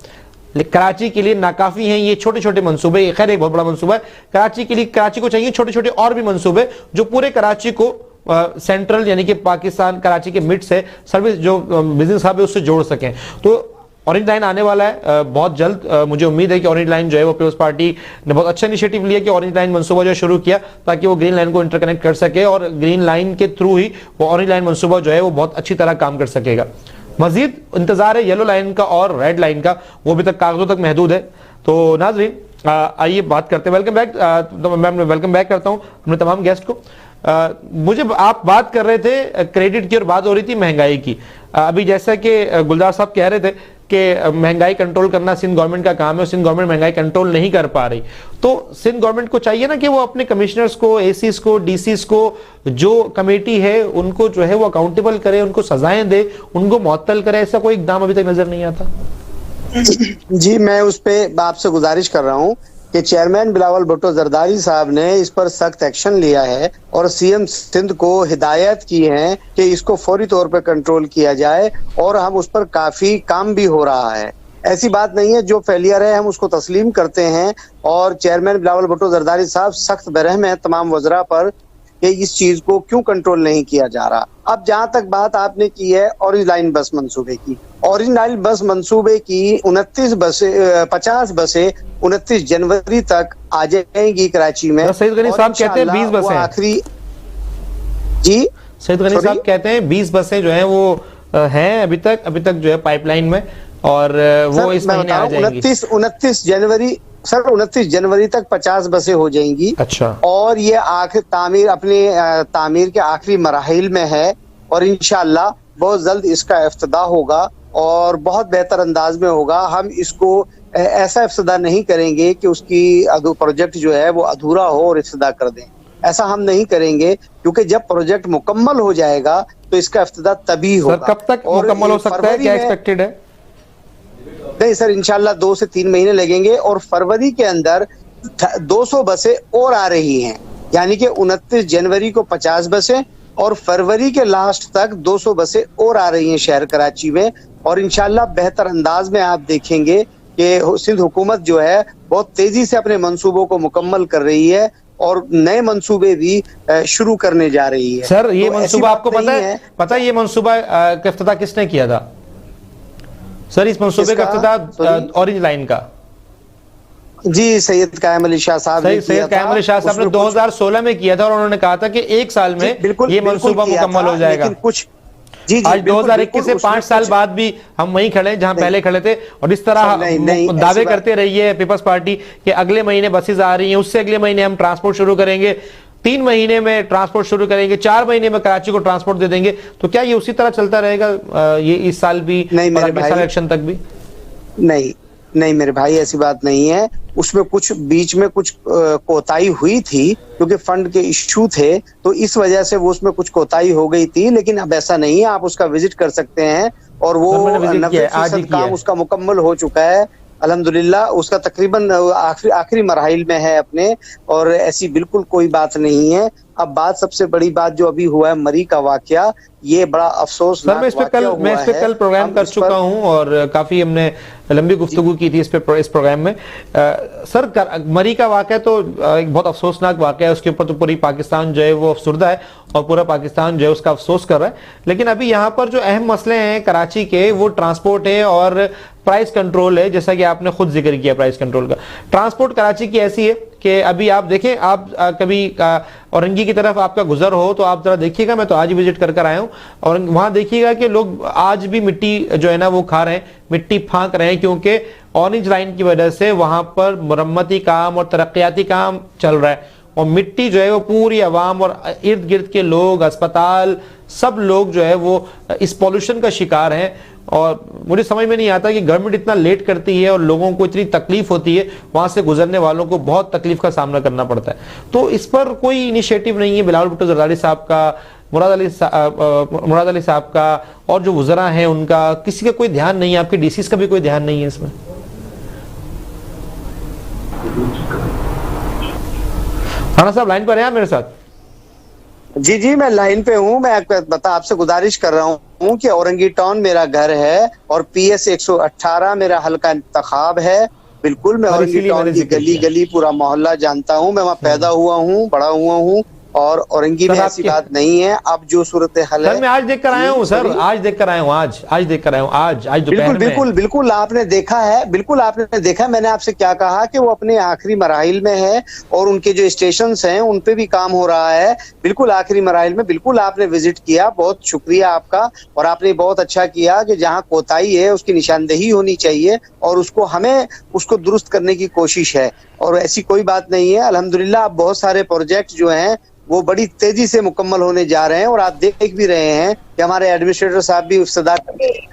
कराची के लिए नाकाफी हैं ये छोटे छोटे मंसूबे। खैर एक बहुत बड़ा मंसूबा है कराची के लिए, कराची को चाहिए छोटे छोटे और भी मंसूबे जो पूरे कराची को सेंट्रल यानी कि पाकिस्तान कराची के मिड से सर्विस जो बिजनेस हब है उससे जोड़ सकें। तो ऑरेंज लाइन आने वाला है बहुत जल्द। मुझे उम्मीद है कि ऑरेंज लाइन जो है वो पीपल्स पार्टी ने बहुत अच्छा इनिशिएटिव लिया कि ऑरेंज लाइन मंसूबा जो शुरू किया ताकि वो ग्रीन लाइन को इंटरकनेक्ट कर सके, और ग्रीन लाइन के थ्रू ही वो ऑरेंज लाइन मंसूबा जो है वो बहुत अच्छी तरह काम कर सकेगा। मजीद इंतजार है येलो लाइन का और रेड लाइन का, वो अभी तक कागजों तक महदूद है। तो नाजरीन आइए बात करते हैं। वेलकम बैक, तो मैं वेलकम बैक करता हूं अपने तमाम गेस्ट को। मुझे आप बात कर रहे थे क्रेडिट की और बात हो रही थी महंगाई की। अभी जैसा कि गुलजार साहब कह रहे थे कि महंगाई कंट्रोल करना सिंध गवर्नमेंट का काम है, सिंध गवर्नमेंट महंगाई कंट्रोल नहीं कर पा रही, तो सिंध गवर्नमेंट को चाहिए ना कि वो अपने कमिश्नर्स को, एसीज को, डीसीज को, जो कमेटी है उनको जो है वो अकाउंटेबल करे, उनको सजाएं दे, उनको मुअत्तल करे। ऐसा कोई इकदाम अभी तक नजर नहीं आता। जी, मैं उस पर आपसे गुजारिश कर रहा हूँ कि चेयरमैन बिलावल भुट्टो जरदारी साहब ने इस पर सख्त एक्शन लिया है और सीएम सिंध को हिदायत की है कि इसको फौरी तौर पर कंट्रोल किया जाए, और हम उस पर काफी काम भी हो रहा है। ऐसी बात नहीं है, जो फेलियर है हम उसको तस्लीम करते हैं, और चेयरमैन बिलावल भुट्टो जरदारी साहब सख्त बरहम है तमाम वज़रा पर कि इस चीज को क्यों कंट्रोल नहीं किया जा रहा। अब जहां तक बात आपने की है ऑरेंज लाइन बस मंसूबे की, ऑरेंज लाइन बस मंसूबे की 50 बसें 29 जनवरी तक आ जाएंगी कराची में। सईद गनी साहब कहते हैं 20 बसें आखिरी। जी, सईद गनी साहब कहते हैं 20 बसें जो हैं वो हैं अभी तक जो है पाइपलाइन में, और वो इस महीने आ जाएंगी। 29 जनवरी सर, 29 जनवरी तक 50 बसें हो जाएंगी। अच्छा। और ये आखिर तामीर के आखिरी मराहिल में है, और इंशाअल्लाह बहुत जल्द इसका इफ्तिदा होगा और बहुत बेहतर अंदाज में होगा। हम इसको ऐसा इफ्तिदा नहीं करेंगे कि उसकी प्रोजेक्ट जो है वो अधूरा हो और इफ्तिदा कर दें, ऐसा हम नहीं करेंगे, क्योंकि जब प्रोजेक्ट मुकम्मल हो जाएगा तो इसका इफ्तिदा तभी होगा। कब तक मुकम्मल हो सकता है, क्या एक्सपेक्टेड है? नहीं सर, इंशाल्लाह 2 से 3 महीने लगेंगे, और फरवरी के अंदर 200 बसें और आ रही हैं, यानी कि 29 जनवरी को 50 बसें और फरवरी के लास्ट तक 200 बसें और आ रही हैं शहर कराची में। और इंशाल्लाह बेहतर अंदाज में आप देखेंगे कि सिंध हुकूमत जो है बहुत तेजी से अपने मंसूबों को मुकम्मल कर रही है और नए मंसूबे भी शुरू करने जा रही है। सर ये मंसूबा आपको पता है ये मंसूबा का इफ्तिताह किसने किया था? सर इस मंसूबे का इफ्तिताह ऑरेंज लाइन का जी सैयद कायम अली शाह साहब सैयद कायम अली शाह साहब ने 2016 में किया था, और उन्होंने कहा था कि 1 साल में ये मंसूबा मुकम्मल हो जाएगा। कुछ आज 2021 से 5 साल बाद भी हम वहीं खड़े हैं जहां पहले खड़े थे, और इस तरह दावे करते रही है पीपल्स पार्टी कि अगले महीने बसेस आ रही हैं, उससे अगले महीने हम ट्रांसपोर्ट शुरू करेंगे। 3 महीने में ट्रांसपोर्ट शुरू करेंगे, 4 महीने में कराची को ट्रांसपोर्ट दे देंगे, तो क्या ये उसी तरह चलता रहेगा ये इस साल भी नहीं और अगले साल इलेक्शन तक भी? नहीं नहीं मेरे भाई, ऐसी बात नहीं है। उसमें कुछ बीच में कुछ कोताही हुई थी, क्योंकि फंड के इश्यू थे, तो इस वजह से वो उसमें कुछ कोताही हो गई थी। लेकिन अब ऐसा नहीं है, आप उसका विजिट कर सकते हैं और वो 90% काम उसका मुकम्मल हो चुका है अल्हम्दुलिल्लाह। उसका तकरीबन आखिरी मरहल में है अपने, और ऐसी बिल्कुल कोई बात नहीं है। अब बात, सबसे बड़ी बात जो अभी हुआ है मरी का वाकया, ये बड़ा अफसोसनाक मैं इस पे कल प्रोग्राम कर चुका हूं और काफी हमने लंबी गुफ्तगू की थी इस प्रोग्राम में। सर, मरी का वाकया तो एक बहुत अफसोसनाक वाकया है, उसके ऊपर तो पूरी पाकिस्तान जो है वो अफसुर्दा है और पूरा पाकिस्तान जो है उसका अफसोस कर रहा है। लेकिन अभी यहाँ पर जो अहम मसले हैं कराची के, वो ट्रांसपोर्ट है और प्राइस कंट्रोल है। जैसा कि आपने खुद जिक्र किया प्राइस कंट्रोल का, ट्रांसपोर्ट कराची की ऐसी है कि अभी आप देखें, आप कभी औरंगी की तरफ आपका गुजर हो तो आप जरा देखिएगा, मैं तो आज ही विजिट कर आया हूं, और वहां देखिएगा कि लोग आज भी मिट्टी जो है ना वो खा रहे हैं, मिट्टी फांक रहे हैं, क्योंकि ऑरेंज लाइन की वजह से वहां पर मुरम्मती काम और तरक्याती काम चल रहा है, और मिट्टी जो है वो पूरी आवाम और इर्द गिर्द के लोग, अस्पताल, सब लोग जो है वो इस पॉल्यूशन का शिकार हैं। और मुझे समझ में नहीं आता कि गवर्नमेंट इतना लेट करती है और लोगों को इतनी तकलीफ होती है, वहां से गुजरने वालों को बहुत तकलीफ का सामना करना पड़ता है। तो इस पर कोई इनिशिएटिव नहीं है बिलावल भुट्टो जरदारी साहब का, मुराद अली साहब का, और जो वज़रा हैं उनका, किसी का कोई ध्यान नहीं है, आपके डीसीस का भी कोई ध्यान नहीं है इसमें। राणा साहब लाइन पर हैं मेरे साथ? जी जी, मैं लाइन पे हूँ। मैं आपसे गुजारिश कर रहा हूँ कि औरंगी टाउन मेरा घर है और PS 118 मेरा हल्का इंतखाब है। बिल्कुल, मैं औरंगी टाउन की गली गली पूरा मोहल्ला जानता हूँ। मैं वहाँ पैदा हुआ हूँ, बड़ा हुआ हूँ, और औरंगी में ऐसी बात नहीं है। अब जो सूरत हाल है, मैं आज देख कर आया हूँ सर, आज देख कर आया हूँ, आज देख कर आया हूँ, आज बिल्कुल बिल्कुल बिल्कुल आपने देखा है, बिल्कुल आपने देखा। मैंने आपसे क्या कहा कि वो अपने आखिरी मराहिल में है और उनके जो स्टेशन हैं उन पे भी काम हो रहा है, बिल्कुल आखिरी मराहिल में। बिल्कुल आपने विजिट किया, बहुत शुक्रिया आपका, और आपने बहुत अच्छा किया कि जहाँ कोताही है उसकी निशानदेही होनी चाहिए और हमें उसको दुरुस्त करने की कोशिश है, और ऐसी कोई बात नहीं है। अल्हम्दुलिल्लाह अब बहुत सारे प्रोजेक्ट जो हैं वो बड़ी तेजी से मुकम्मल होने जा रहे हैं, और आप देख भी रहे हैं कि हमारे एडमिनिस्ट्रेटर साहब भी इफ्तिताह कर रहे हैं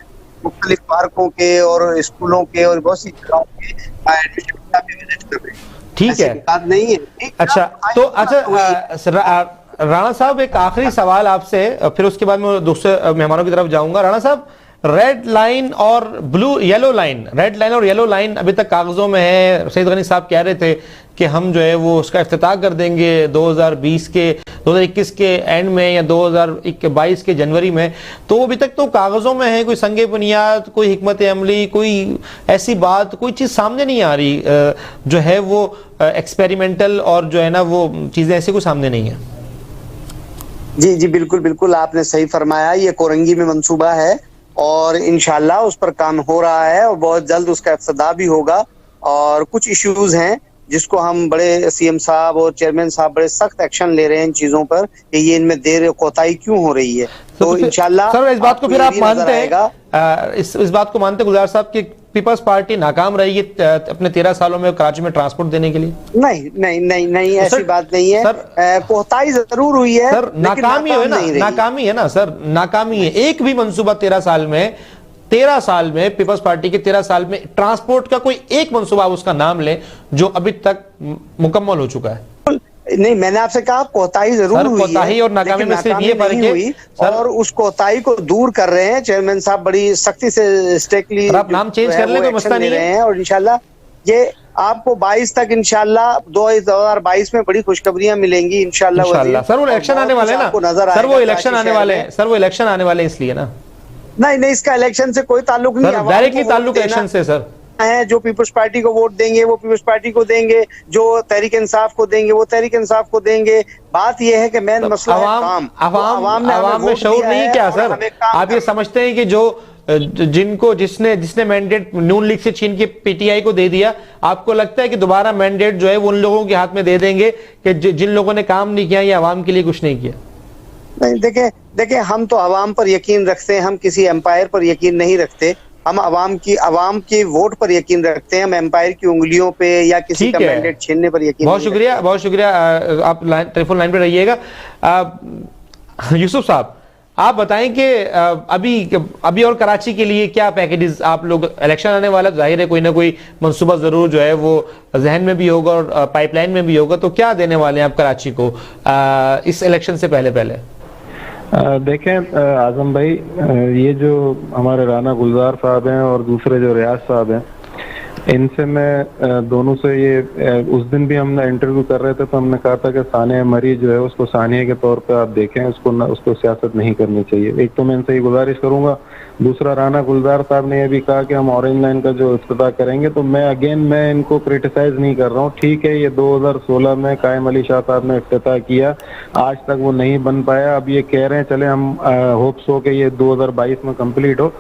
मुख्तलिफ पार्कों के और स्कूलों के और बहुत सी जगहों के एडमिनिस्ट्रेटर साहब भी विजिट कर रहे हैं। ठीक है, बात नहीं है। अच्छा, तो राणा साहब एक आखिरी सवाल आपसे, फिर उसके बाद मैं दूसरे मेहमानों की तरफ जाऊंगा। राणा साहब, रेड लाइन और येलो लाइन, रेड लाइन और येलो लाइन अभी तक कागजों में है। सईद गनी साहब कह रहे थे कि हम जो है वो उसका इफ्तिताह कर देंगे 2021 के एंड में या 2022 के जनवरी में, तो अभी तक तो कागजों में है, कोई संगे बुनियाद, कोई हिकमत अमली, कोई ऐसी बात, कोई चीज सामने नहीं आ रही जो है वो एक्सपेरिमेंटल, और जो है ना वो चीजें ऐसी कोई सामने नहीं है। जी जी, बिल्कुल बिल्कुल आपने सही फरमाया। ये कोरंगी में मंसूबा है और इंशाल्लाह उस पर काम हो रहा है और बहुत जल्द उसका इफ्तिताह भी होगा। और कुछ इश्यूज हैं जिसको हम बड़े CM साहब और चेयरमैन साहब बड़े सख्त एक्शन ले रहे हैं इन चीजों पर कि ये इनमें देर कोताही क्यों हो रही है। तो इंशाल्लाह सर, इस बात को फिर आप मानते हैं, इस बात को मानते गुलजार साहब कि पीपल्स पार्टी नाकाम रही है अपने 13 सालों में कराची में ट्रांसपोर्ट देने के लिए? नहीं नहीं नहीं नहीं, ऐसी बात नहीं है सर। कोताही जरूर हुई है सर, नाकामी है ना, नाकामी है ना सर, नाकामी है। एक भी मंसूबा 13 साल में पीपल्स पार्टी के 13 साल में ट्रांसपोर्ट का कोई एक मंसूबा उसका नाम ले जो अभी तक मुकम्मल हो चुका है? नहीं, मैंने आपसे कहा कोताही जरूर हुई है, कोताही और नाकामी में सिर्फ ये फर्क है, और उस कोताही को दूर कर रहे हैं चेयरमैन साहब बड़ी सख्ती से स्ट्रिक्टली। आप नाम चेंज कर ले, कोई मसला नहीं है। और इंशाल्लाह ये आपको 22 तक, इंशाल्लाह 2022 में बड़ी खुशखबरियां मिलेंगी इंशाल्लाह। सर, वो इलेक्शन आने वाले ना सर, वो इलेक्शन आने वाले हैं सर, वो इलेक्शन आने वाले इसलिए ना। नहीं नहीं, इसका इलेक्शन से कोई ताल्लुक नहीं है, डायरेक्टली ताल्लुक इलेक्शन से सर है। जो पीपल्स पार्टी को वोट देंगे वो पीपल्स पार्टी को देंगे, जो तहरीक इंसाफ को देंगे वो तहरीक इंसाफ को देंगे। बात यह है कि मेन मसला है काम। अवाम में शऊर नहीं है क्या सर? आप ये समझते हैं कि जिसने मैंडेट नून लीग से छीन के PTI को दे दिया, आपको लगता है कि दोबारा मैंडेट जो है वो उन लोगों के हाथ में दे देंगे कि जिन लोगों ने काम नहीं किया या अवाम के लिए कुछ नहीं किया? नहीं, देखें हम तो अवाम पर यकीन रखते हैं, हम किसी एम्पायर पर यकीन नहीं रखते। हम आवाम की वोट पर यकीन रखते हैं, हम एम्पायर की उंगलियों पे या किसी का मैंडेट छीनने पर यकीन बहुत शुक्रिया, बहुत शुक्रिया। आप टेलीफोन लाइन पे रहिएगा। यूसुफ साहब, आप बताएं कि अभी और कराची के लिए क्या पैकेजेस आप लोग, इलेक्शन आने वाला जाहिर है कोई ना कोई मंसूबा जरूर जो है वो जहन में भी होगा और पाइपलाइन में भी होगा, तो क्या देने वाले हैं आप कराची को इस इलेक्शन से पहले? देखें आजम भाई, ये जो हमारे राना गुलजार साहब हैं और दूसरे जो रियाज साहब हैं, इनसे मैं दोनों से ये उस दिन भी हमने इंटरव्यू कर रहे थे तो हमने कहा था कि सानिया मरी जो है उसको सानिया के तौर पे आप देखें, उसको सियासत नहीं करनी चाहिए। एक तो मैं इनसे ही गुजारिश करूंगा। दूसरा, राना गुलजार साहब ने ये भी कहा कि हम ऑरेंज लाइन का जो इफ्तिताह करेंगे, तो मैं इनको क्रिटिसाइज नहीं कर रहा हूँ। ठीक है, ये 2016 में कायम अली शाह साहब ने इफ्तिताह किया, आज तक वो नहीं बन पाया। अब ये कह रहे हैं चले हम होप्स हो कि ये 2022 में कंप्लीट हो।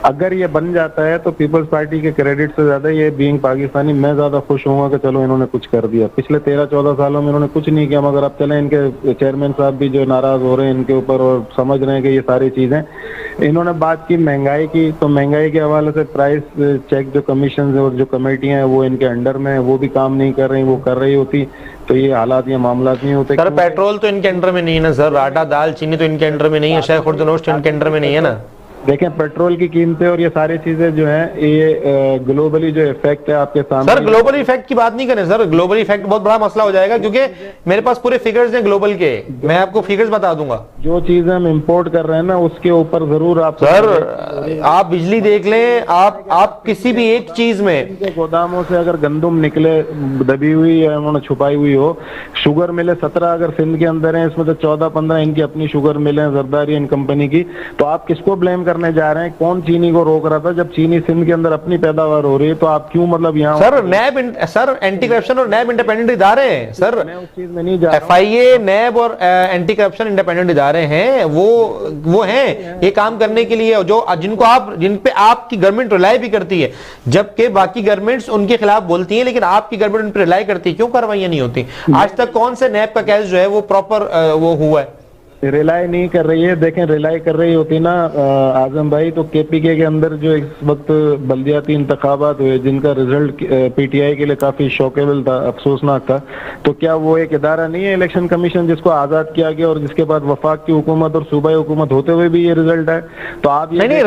अगर ये बन जाता है तो पीपल्स पार्टी के क्रेडिट से ज्यादा ये बीइंग पाकिस्तानी मैं ज्यादा खुश होऊंगा कि चलो इन्होंने कुछ कर दिया। पिछले 13-14 सालों में इन्होंने कुछ नहीं किया, मगर अब चले इनके चेयरमैन साहब भी जो नाराज हो रहे हैं इनके ऊपर और समझ रहे हैं कि ये सारी चीजें। इन्होंने बात की महंगाई की, तो महंगाई के हवाले से प्राइस चेक जो कमीशन और जो कमेटियां हैं वो इनके अंडर में है, वो भी काम नहीं कर रही। वो कर रही होती तो ये हालात, ये मामला नहीं होते। सर पेट्रोल तो इनके अंडर में नहीं है ना सर, आटा दाल चीनी तो इनके अंडर में नहीं है, शायद खुर्दनोश तो इनके अंडर में नहीं है ना। देखें, पेट्रोल की कीमतें और ये सारी चीजें जो हैं ये ग्लोबली जो इफेक्ट है आपके सामने। सर ग्लोबल इफेक्ट की बात नहीं करें सर, ग्लोबल इफेक्ट बहुत बड़ा मसला हो जाएगा, क्योंकि मेरे पास पूरे फिगर्स हैं ग्लोबल के, मैं आपको फिगर्स बता दूंगा। जो चीजें हम इंपोर्ट कर रहे हैं ना उसके ऊपर जरूर आप सर आप बिजली देख लें, आप किसी भी एक चीज में गोदामों से अगर गंदुम निकले दबी हुई या उन्होंने छुपाई हुई हो, शुगर मिले 17 अगर सिंध के अंदर है, इसमें तो 14-15 इनकी अपनी शुगर मिले हैं जरदारी इन कंपनी की, तो आप किसको ब्लेम करने जा रहे हैं? कौन चीनी को रोक रहा था? जब चीनी सिंध के अंदर अपनी पैदावार हो रही है तो आप क्यों मतलब यहाँ सर नैब, सर एंटी करप्शन और नैब इंडिपेंडेंट इदारे हैं सर, मैं उस चीज में नहीं जा रहा। FIA नैब और एंटी करप्शन इंडिपेंडेंट इदारे हैं, वो हैं ये काम करने के लिए, जो जिन पे आपकी गवर्नमेंट रिलाई भी करती है, जबकि बाकी गवर्नमेंट्स उनके खिलाफ बोलती हैं, लेकिन आपकी गवर्नमेंट उन पर रिलाई करती है, क्यों कार्रवाइयां नहीं होती? आज तक कौन से नैब का केस जो है वो प्रॉपर वो हुआ है? रिलाई नहीं कर रही है। देखें, रिलाई कर रही होती ना आजम भाई, तो KPK के अंदर जो इस वक्त बल्दियाती इंतखाबात हुए जिनका रिजल्ट PTI के लिए काफी शॉकेबल था, अफसोसनाक था, तो क्या वो एक इदारा नहीं है इलेक्शन कमीशन जिसको आजाद किया गया और जिसके बाद वफाक की हुकूमत और सूबाई हुकूमत होते हुए भी ये रिजल्ट है? तो आप ये नहीं,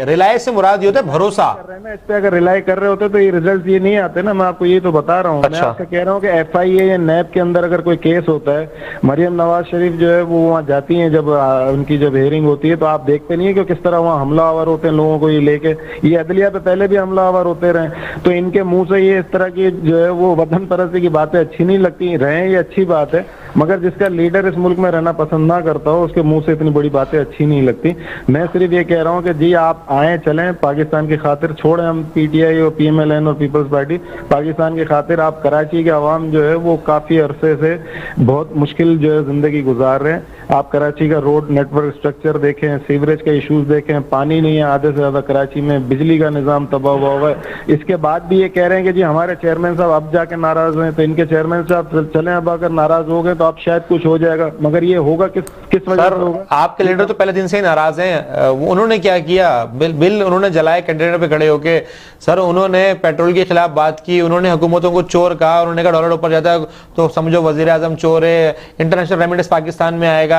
रिलाई से मुराद ये होता है भरोसा कर रहे हैं ना, इस पे अगर रिलाई कर रहे होते तो ये रिजल्ट ये नहीं आते ना। मैं आपको ये तो बता रहा हूँ। मैं आपसे कह रहा हूँ कि FIA या नैब के अंदर अगर कोई केस होता है, मरियम नवाज शरीफ जो है वो वहाँ जाती हैं, जब उनकी जब हेयरिंग होती है तो आप देखते नहीं है कि किस तरह वहाँ हमलावर होते हैं लोगों को ये लेके। ये अदलिया पे पहले भी हमलावर होते रहे, तो इनके मुंह से ये इस तरह की जो है वो वतन परस्ती की बातें अच्छी नहीं लगती। रहे ये अच्छी बात है, मगर जिसका लीडर इस मुल्क में रहना पसंद ना करता हो उसके मुंह से इतनी बड़ी बातें अच्छी नहीं लगती। मैं सिर्फ ये कह रहा हूँ कि जी आप आए चलें पाकिस्तान की खातिर, छोड़ें हम PTI और PMLN और पीपल्स पार्टी, पाकिस्तान की खातिर आप कराची के अवाम जो है वो काफी अरसे से बहुत मुश्किल जो है जिंदगी गुजार रहे हैं। आप कराची का रोड नेटवर्क स्ट्रक्चर देखें, सीवरेज के इश्यूज देखें, पानी नहीं है आधे से ज्यादा कराची में, बिजली का निजाम तबाह हुआ है। इसके बाद भी ये कह रहे हैं कि जी हमारे चेयरमैन साहब अब जाके नाराज हैं, तो इनके चेयरमैन साहब चलें अब अगर नाराज हो गए तो आप शायद कुछ हो जाएगा, मगर ये होगा किस वजह से होगा? आपके लीडर तो पहले दिन से ही नाराज हैं। उन्होंने क्या किया? बिल उन्होंने जलाए कंटेनर पे खड़े होके। सर उन्होंने पेट्रोल के खिलाफ बात की, उन्होंने हुकूमतों को चोर कहा, उन्होंने कहा डॉलर ऊपर जाता है तो समझो वजीर आजम चोर है, इंटरनेशनल रेमिटेंस पाकिस्तान में आएगा,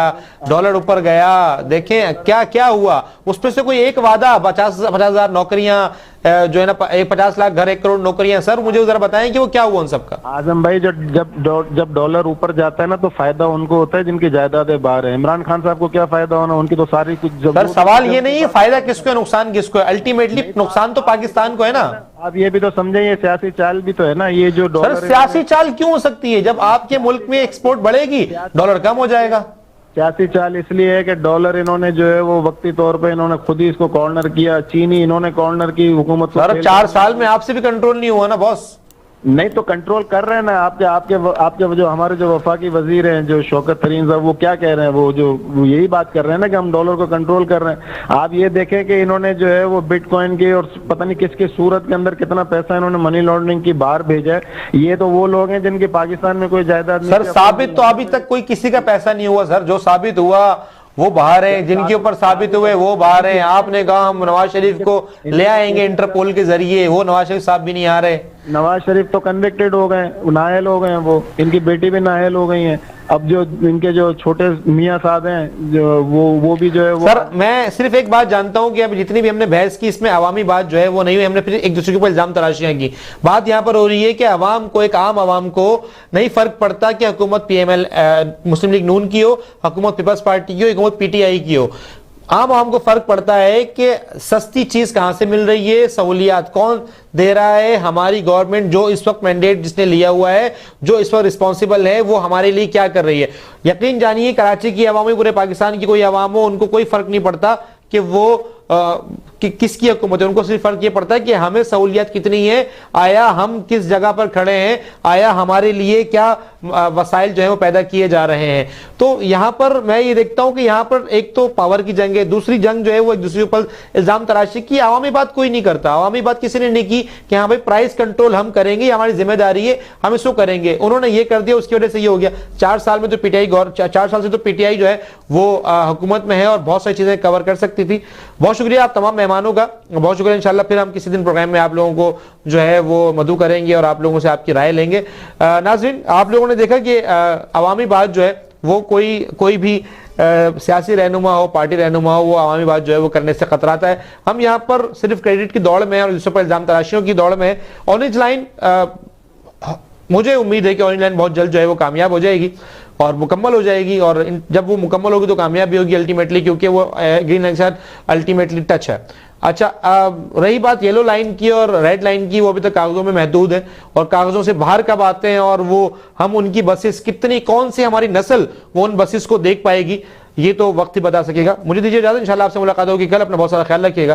डॉलर ऊपर गया। देखें क्या क्या हुआ, उस पर से कोई एक वादा 50,000 नौकरियां जो है ना, 50 लाख घर, 1 करोड़ नौकरियां। सर मुझे जरा बताएं कि वो क्या हुआ उन सबका? आजम भाई जब डॉलर ऊपर जाता है ना तो फायदा उनको होता है जिनकी जायदादें बाहर है। इमरान खान साहब को क्या फायदा होना, उनकी तो सारी कुछ। सर सवाल ये नहीं है फायदा किसको है नुकसान किसको है, अल्टीमेटली नुकसान तो पाकिस्तान को है ना। आप ये भी तो समझे, ये सियासी चाल भी तो है ना। ये जो सर सियासी चाल क्यों हो सकती है? जब आपके मुल्क में एक्सपोर्ट बढ़ेगी डॉलर कम हो जाएगा। सियासी चाल इसलिए है कि डॉलर इन्होंने जो है वो वक्ती तौर पे इन्होंने खुद ही इसको कॉर्नर किया, चीनी इन्होंने कॉर्नर की हुकूमत। सर 4 साल में आपसे भी कंट्रोल नहीं हुआ ना बॉस? नहीं तो कंट्रोल कर रहे हैं ना। आपके जो हमारे जो वफाकी वजीर हैं जो शौकत तरीन साहब, वो क्या कह रहे हैं? वो यही बात कर रहे हैं ना कि हम डॉलर को कंट्रोल कर रहे हैं। आप ये देखें कि इन्होंने जो है वो बिटकॉइन की और पता नहीं किसके सूरत के अंदर कितना पैसा इन्होंने मनी लॉन्ड्रिंग की बाहर भेजा है। ये तो वो लोग हैं जिनके पाकिस्तान में कोई जायदाद नहीं। सर साबित तो अभी तक कोई किसी का पैसा नहीं हुआ सर। जो साबित हुआ वो बाहर हैं, जिनके ऊपर साबित हुए वो बाहर हैं। आपने कहा हम नवाज शरीफ को ले आएंगे इंटरपोल के जरिए, वो नवाज शरीफ साहब भी नहीं आ रहे। नवाज शरीफ तो कन्विक्टेड हो गए, नाअहल हो गए हैं, वो इनकी बेटी भी नाअहल हो गई है। अब जो इनके जो छोटे मियां साहब हैं जो वो भी जो है वो सर मैं सिर्फ एक बात जानता हूं कि अब जितनी भी हमने बहस की इसमें अवामी बात जो है वो नहीं हुई, हमने फिर एक दूसरे के ऊपर इल्जाम तराशियां की। बात यहां पर हो रही है कि अवाम को, एक आम अवाम को नहीं फर्क पड़ता कि हुकूमत पीएमएल मुस्लिम लीग नून की हो, हुकूमत पीपल्स पार्टी की हो, हुकूमत पीटीआई की हो। आम आम को फर्क पड़ता है कि सस्ती चीज कहां से मिल रही है, सहूलियात कौन दे रहा है। हमारी गवर्नमेंट जो इस वक्त मैंडेट जिसने लिया हुआ है, जो इस वक्त रिस्पॉन्सिबल है, वो हमारे लिए क्या कर रही है। यकीन जानिए कराची की आवाम, पूरे पाकिस्तान की कोई आवाम हो, उनको कोई फर्क नहीं पड़ता कि वो किसकी हुकूमत है। उनको सिर्फ फर्क ये पड़ता है कि हमें सहूलियत कितनी है, आया हम किस जगह पर खड़े हैं, आया हमारे लिए क्या वसाइल जो है वो पैदा किए जा रहे हैं। तो यहां पर मैं ये देखता हूं कि यहां पर एक तो पावर की जंग है, दूसरी जंग जो है वो एक दूसरे ऊपर इल्जाम तराशी की। आवामी बात कोई नहीं करता, आवामी बात किसी ने नहीं की कि हाँ भाई प्राइस कंट्रोल हम करेंगे, हमारी जिम्मेदारी है, हम इसको करेंगे। उन्होंने ये कर दिया, उसकी वजह से ये हो गया। 4 साल में तो पीटीआई 4 साल से तो पीटीआई जो है वो हुकूमत में है और बहुत सारी चीजें कवर कर सकती थी। बहुत शुक्रिया आप तमाम मेहमानों का, बहुत शुक्रिया। इंशाल्लाह फिर हम किसी दिन प्रोग्राम में आप लोगों को जो है वो मदऊ करेंगे और आप लोगों से आपकी राय लेंगे। नाज़रीन, आप लोगों ने देखा कि अवामी बात जो है वो कोई भी सियासी रहनुमा हो, पार्टी रहनुमा हो, वो अवामी बात जो है वो करने से कतराता है। हम यहाँ पर सिर्फ क्रेडिट की दौड़ में है और इसके ऊपर इल्जाम तराशियों की दौड़ में है। ऑरेंज लाइन, मुझे उम्मीद है कि ऑरेंज लाइन बहुत जल्द जो है वो कामयाब हो जाएगी और मुकम्मल हो जाएगी, और जब वो मुकम्मल होगी तो कामयाबी होगी अल्टीमेटली, क्योंकि वो ग्रीन लाइन के साथ अल्टीमेटली टच है। अच्छा, रही बात येलो लाइन की और रेड लाइन की, वो अभी तक कागजों में महदूद है और कागजों से बाहर कब आते हैं और वो हम उनकी बसेस कितनी, कौन सी हमारी नस्ल वो उन बसेस को देख पाएगी, ये तो वक्त ही बता सकेगा। मुझे दीजिए इजाजत, इंशाल्लाह आपसे मुलाकात होगी कल। अपना बहुत सारा ख्याल रखिएगा।